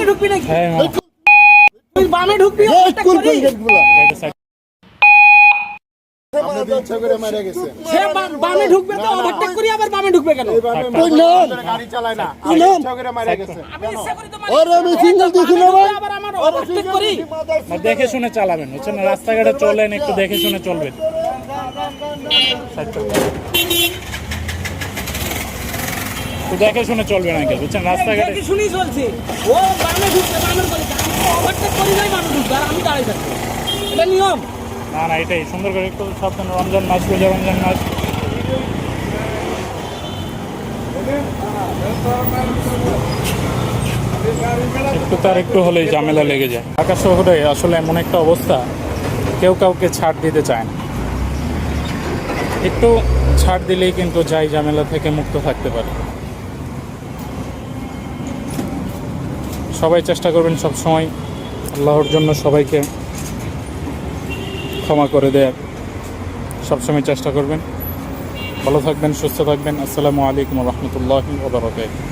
ঢুকবি নাকি? তুই বামে ঢুকবি, বামে ঢুকবে তো ওভারটেক করি, আবার বামে ঢুকবে কেন? গাড়ি চালায় না, দেখে শুনে চালাবেন, বুঝছেন? রাস্তাঘাটে চলেন, একটু দেখে শুনে চলবেন। দেখে শুনে চলবেন আঙ্কেল, বুঝছেন? রাস্তাঘাটে দেখে শুনেই চলছে। ও বামে ঢুকবে, বামের করে ওভারটেক করি নাই, বামে ঢুকবে আর আমি দাঁড়াই থাকবো, এটা নিয়ম। না না, এটাই সুন্দর করে একটু সাবধান। রমজান মাস, রোজা রমজান মাস। একটু তার একটু হলেই ঝামেলা লেগে যায়। ঢাকা শহরে আসলে এমন একটা অবস্থা, কেউ কাউকে ছাড় দিতে চায় না। একটু ছাড় দিলেই কিন্তু যাই ঝামেলা থেকে মুক্ত থাকতে পারে। সবাই চেষ্টা করবেন সবসময় আল্লাহর জন্য সবাইকে ক্ষমা করে দেয়ার, সবসময় চেষ্টা করবেন। ভালো থাকবেন, সুস্থ থাকবেন। আসসালামু আলাইকুম ওয়া রাহমাতুল্লাহি ওয়া বারাকাতুহু।